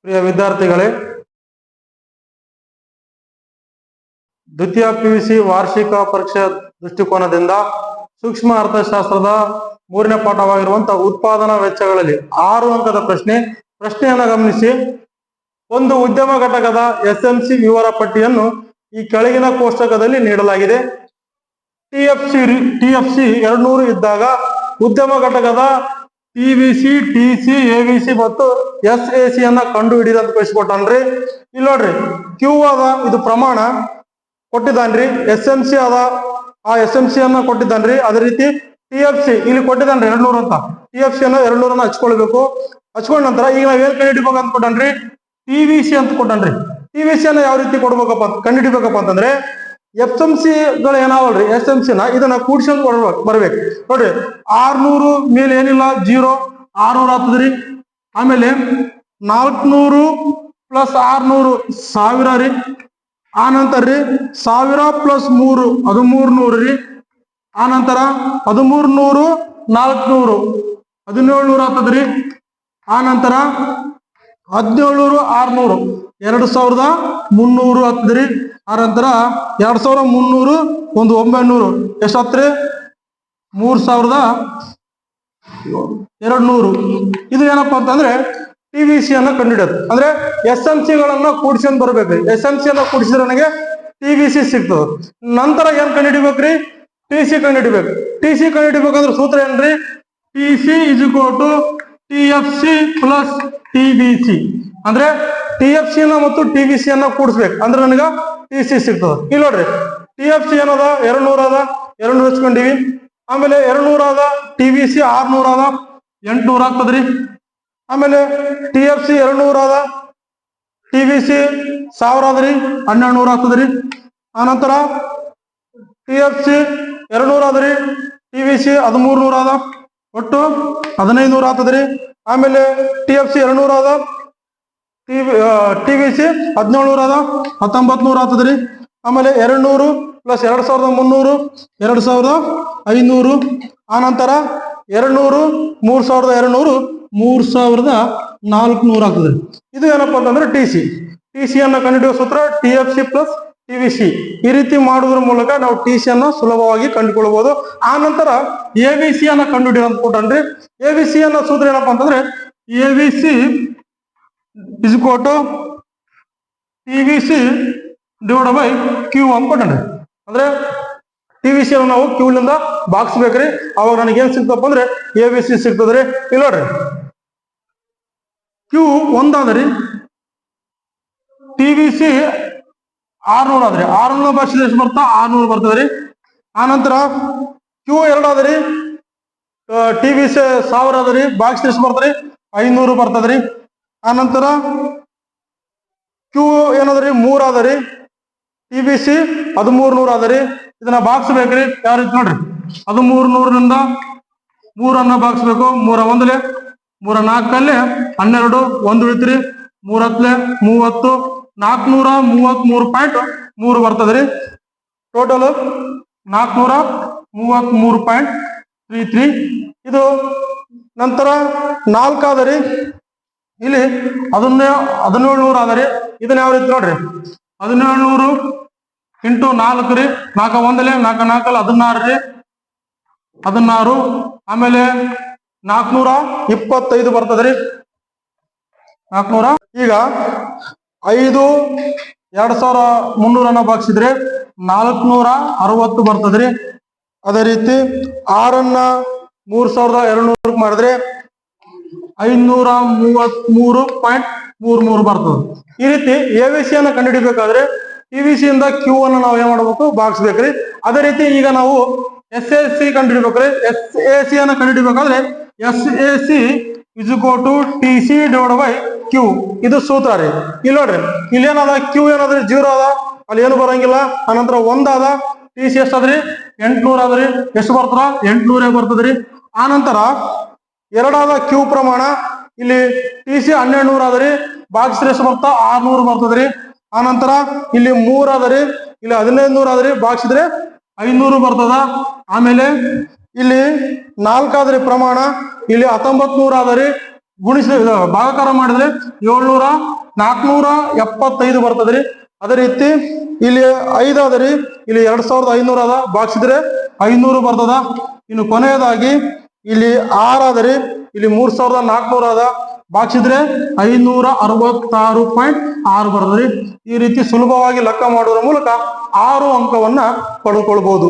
ಪ್ರಿಯ ವಿದ್ಯಾರ್ಥಿಗಳೇ, ದ್ವಿತೀಯ ಪಿಯುಸಿ ವಾರ್ಷಿಕ ಪರೀಕ್ಷೆ ದೃಷ್ಟಿಕೋನದಿಂದ ಸೂಕ್ಷ್ಮ ಅರ್ಥಶಾಸ್ತ್ರದ 3ನೇ ಪಾಠವಾಗಿರುವಂತಹ ಉತ್ಪಾದನಾ ವೆಚ್ಚಗಳಲ್ಲಿ 6 ಅಂಕದ ಪ್ರಶ್ನೆಯನ್ನು ಗಮನಿಸಿ. ಒಂದು ಉದ್ಯಮ ಘಟಕದ ಎಸ್ಎಂಸಿ ವಿವರ ಪಟ್ಟಿಯನ್ನು ಈ ಕೆಳಗಿನ ಕೋಷ್ಟಕದಲ್ಲಿ ನೀಡಲಾಗಿದೆ. ಟಿಎಫ್ಸಿ 200 ಇದ್ದಾಗ ಉದ್ಯಮ ಘಟಕದ ಟಿವಿಸಿ, ಟಿಸಿ, ಎವಿಸಿ ಮತ್ತು ಎಸ್ಎಸಿ ಅನ್ನ ಕಂಡು ಹಿಡಿದ ಅಂತ ಕಳಿಸಿಕೊಟ್ಟನ್ರಿ. ಇಲ್ಲಿ ನೋಡ್ರಿ, ಕ್ಯೂ ಅದ, ಇದು ಪ್ರಮಾಣ ಕೊಟ್ಟಿದ್ದಾನ್ರಿ. ಎಸ್ ಎಂ ಸಿ ಅದ, ಆ ಎಸ್ ಎಂ ಸಿ ಅನ್ನ ಕೊಟ್ಟಿದ್ದಾನ್ರಿ. ಅದೇ ರೀತಿ ಟಿಎಫ್ಸಿ ಇಲ್ಲಿ ಕೊಟ್ಟಿದ್ದಾನ್ರಿ 200 ಅಂತ. ಟಿಎಫ್ಸಿ ಅನ್ನ 200 ಹಚ್ಕೊಳ್ಬೇಕು. ಹಚ್ಕೊಂಡ ನಂತರ ಈಗ ನಾವ್ ಏನ್ ಕಂಡು ಹಿಡಿಬೇಕು ಅಂತ ಕೊಟ್ಟನ್ರಿ, ಟಿವಿಸಿ ಅಂತ ಕೊಟ್ಟನ್ರಿ. ಟಿವಿಸಿ ಅನ್ನ ಯಾವ ರೀತಿ ಕೊಡ್ಬೇಕಪ್ಪ ಕಂಡು ಹಿಡಿಬೇಕಪ್ಪ ಅಂತಂದ್ರೆ, ಎಫ್ ಎಂ ಸಿ ಗಳು ಏನಾವಲ್ರಿ, ಎಸ್ ಎಂ ಸಿ ನ ಇದನ್ನ ಕೂಡ್ಸ್ಕೊಂಡ್ ಬರ್ಬೇಕು. ನೋಡ್ರಿ, 600 ಮೇಲೆ ಏನಿಲ್ಲ, 0, 600 ಆಗ್ತದ್ರಿ. ಆಮೇಲೆ 400 ಪ್ಲಸ್ 600 1000 ರೀ. ಆ ನಂತರ ರೀ 1000 ಪ್ಲಸ್ 3 1300 ರೀ. ಆ ನಂತರ 1300 400 1700 ಆಗ್ತದ್ರಿ. ಆ ನಂತರ 1700 600 2300 ಆಗ್ತದ್ರಿ. ಆ ನಂತರ 2300 ಒಂದು 900 ಎಷ್ಟಾತ್ರಿ, 3200. ಇದು ಏನಪ್ಪಾ ಅಂತಂದ್ರೆ ಟಿವಿಸಿ ಅನ್ನ ಕಂಡುಹಿಡಿಯೋದು. ಅಂದ್ರೆ ಎಸ್ ಎಂ ಸಿ ಗಳನ್ನ ಕೂಡಿಸ್ಕೊಂಡ್ ಬರ್ಬೇಕ್ರಿ. ಎಸ್ ಎಂ ಸಿ ಅನ್ನ ಕೂಡಿಸಿದ್ರೆ ನನಗೆ ಟಿವಿಸಿ ಸಿಗ್ತದ. ನಂತರ ಏನ್ ಕಂಡುಹಿಡಿಬೇಕ್ರಿ, ಟಿಸಿ ಕಂಡುಹಿಡಿಬೇಕು. ಟಿಸಿ ಕಂಡುಹಿಡಿಬೇಕಂದ್ರೆ ಸೂತ್ರ ಏನ್ರಿ, TC is equal to TFC plus TVC. ಅಂದ್ರೆ ಟಿಎಫ್ಸಿ ನ ಮತ್ತು ಟಿವಿಸಿ ಅನ್ನ ಕೂಡಿಸ್ಬೇಕು, ಅಂದ್ರೆ ನನಗ ಟಿಸಿ ಸಿಗ್ತದ. ಇಲ್ಲಿ ನೋಡ್ರಿ, ಟಿಎಫ್ಸಿ ಏನದ 200 ಅದ, 200 ಹಚ್ಕೊಂಡಿವಿ. ಆಮೇಲೆ 200 ಅದ, ಟಿವಿಸಿ 600 ಅದ, 800 ಆಗ್ತದ್ರಿ. ಆಮೇಲೆ ಟಿಎಫ್ಸಿ 200 ಅದ, ಟಿವಿಸಿ 1000 ಅದ್ರಿ, 1200 ಆಗ್ತದ್ರಿ. ಆನಂತರ ಟಿಎಫ್ಸಿ 200 ಅದ್ರಿ, ಟಿವಿಸಿ 1300 ಅದ, ಒಟ್ಟು 1500 ಆಗ್ತದ್ರಿ. ಆಮೇಲೆ ಟಿಎಫ್ಸಿ 200 ಅದ, ಟಿವಿಸಿ 1700 ಅದ, 1900 ಆಗ್ತದ್ರಿ. ಆಮೇಲೆ 200 ಪ್ಲಸ್ 2300 2500. ಆನಂತರ 200 3200 3400 ಆಗ್ತದೆ. ಇದು ಏನಪ್ಪಾ ಅಂತಂದ್ರೆ ಟಿಸಿ ಅನ್ನ ಕಂಡುಹಿಡಿಯುವ ಸೂತ್ರ ಟಿಎಫ್ಸಿ ಪ್ಲಸ್ ಟಿವಿಸಿ. ಈ ರೀತಿ ಮಾಡುವುದರ ಮೂಲಕ ನಾವು ಟಿಸಿ ಅನ್ನ ಸುಲಭವಾಗಿ ಕಂಡುಕೊಳ್ಳಬಹುದು. ಆ ನಂತರ ಎವಿಸಿ ಅನ್ನ ಕಂಡುಹಿಡಿಯೋದು ಅಂತ ಕೊಟ್ಟನ್ರಿ. ಎವಿಸಿ ಅನ್ನ ಸೂತ್ರ ಏನಪ್ಪಾ ಅಂತಂದ್ರೆ AVC is equal to TVC divided by Q ಅಂತ ಕೊಟ್ಟನ್ರಿ. ಅಂದ್ರೆ ಟಿವಿಸಿ ಅನ್ನು ನಾವು ಕ್ಯೂ ನಿಂದ ಬಾಗಿಸ್ಬೇಕ್ರಿ. ಅವಾಗ ನನಗೆ ಏನ್ ಸಿಗ್ತಪ್ಪ ಅಂದ್ರೆ ಎವಿಸಿ ಸಿಗ್ತದ್ರಿ. ಇಲ್ಲಿ ನೋಡ್ರಿ, ಕ್ಯೂ 1 ಆದ್ರಿ, ಟಿವಿಸಿ 600 ಆದ್ರಿ. 600 ಬಾಗಿಸಿದ್ರೆ ಎಷ್ಟು ಬರ್ತಾ, 600 ಬರ್ತದ್ರಿ. ಆನಂತರ ಕ್ಯೂ 2 ಆದ್ರಿ, ಟಿವಿಸಿ 1000 ಆದ್ರಿ, ಬಾಗಿಸಿದ್ರೆ ಎಷ್ಟು ಬರ್ತದ್ರಿ, 500 ಬರ್ತದ್ರಿ. ಆನಂತರ ಕ್ಯೂ ಏನದ್ರಿ 3 ಆದ್ರಿ, ಟಿವಿಸಿ 1300 ಆದ್ರಿ. ಇದನ್ನ ಬಾಗಿಸ್ಬೇಕ್ರಿ. ಯಾವ ರೀತಿ ನೋಡ್ರಿ, 1300 3 ಬಾಗಿಸ್ಬೇಕು. 3 1 3 4 12 1 ಉಳಿತ್ರಿ, 3 10 30 433.3 ಬರ್ತದ್ರಿ. ಟೋಟಲ್ 433.33. ಇದು ನಂತರ 4 ಆದರಿ, ಇಲ್ಲಿ 1700 ಆದರಿ. ಇದನ್ನ ಯಾವ ರೀತಿ ನೋಡ್ರಿ, 1700 ಇಂಟು 4 ರೀ, 4 1 4 4 16 ರೀ, 16. ಆಮೇಲೆ 425 ಬರ್ತದ್ರಿ. 400 ಈಗ 5 2300 ಬಾಗಿಸಿದ್ರೆ 460 ಬರ್ತದ್ರಿ. ಅದೇ ರೀತಿ 6 3200 ಮಾಡಿದ್ರೆ 533.33 ಬರ್ತದೆ. ಈ ರೀತಿ ಎವಿಸಿ ಅನ್ನ ಕಂಡುಹಿಡಿಬೇಕಾದ್ರೆ ಟಿವಿಸಿ ಇಂದ ಕ್ಯೂ ಅನ್ನು ನಾವು ಏನ್ ಮಾಡ್ಬೇಕು, ಬಾಗಿಸ್ಬೇಕ್ರಿ. ಅದೇ ರೀತಿ ಈಗ ನಾವು ಎಸ್ ಎ ಸಿ ಕಂಡುಹಿಡಿಬೇಕ್ರಿ. ಎಸ್ ಎ ಸಿ ಅನ್ನ ಕಂಡುಹಿಡಿಬೇಕಾದ್ರೆ S A C is equal to TC divided by Q. ಇದು ಸೂತ್ರ ರೀ. ಇಲ್ಲಿ ನೋಡ್ರಿ, ಇಲ್ಲಿ ಏನದ, ಕ್ಯೂ ಏನಾದ್ರಿ 0 ಅದ, ಅಲ್ಲಿ ಏನು ಬರಂಗಿಲ್ಲ. ಆನಂತರ 1 ಅದ, ಟಿಸಿ ಎಷ್ಟಾದ್ರಿ 800 ಆದ್ರಿ, ಎಷ್ಟು ಬರ್ತದ 800 ಬರ್ತದ್ರಿ. ಆನಂತರ 2 ಆದ ಕ್ಯೂ ಪ್ರಮಾಣ, ಇಲ್ಲಿ ಟಿಸಿ 1200 ಆದ್ರಿ, ಬಾಗಿಸಿದ್ರೆ ಎಷ್ಟು ಬರ್ತಾ 600 ಬರ್ತದ್ರಿ. ಆನಂತರ ಇಲ್ಲಿ 3 ಆದ್ರಿ, ಇಲ್ಲಿ 1500 ಆದ್ರಿ, ಬಾಗಿಸಿದ್ರೆ 500 ಬರ್ತದ. ಆಮೇಲೆ ಇಲ್ಲಿ 4 ಆದ್ರಿ ಪ್ರಮಾಣ, ಇಲ್ಲಿ 1900 ಆದ್ರಿ, ಭಾಗಾಕಾರ ಮಾಡಿದ್ರೆ 475 ಬರ್ತದ್ರಿ. ಅದೇ ರೀತಿ ಇಲ್ಲಿ 5 ಅದರಿ, ಇಲ್ಲಿ 2500 ಅದ, ಭಾಗಿಸಿದ್ರೆ 500 ಬರ್ತದ. ಇನ್ನು ಕೊನೆಯದಾಗಿ ಇಲ್ಲಿ 6 ಅದರಿ, ಇಲ್ಲಿ 3400 ಅದ, ಭಾಗಿಸಿದ್ರೆ 566.6 ಬರ್ತದ್ರಿ. ಈ ರೀತಿ ಸುಲಭವಾಗಿ ಲೆಕ್ಕ ಮಾಡುವುದರ ಮೂಲಕ 6 ಅಂಕವನ್ನ ಪಡೆದುಕೊಳ್ಬಹುದು.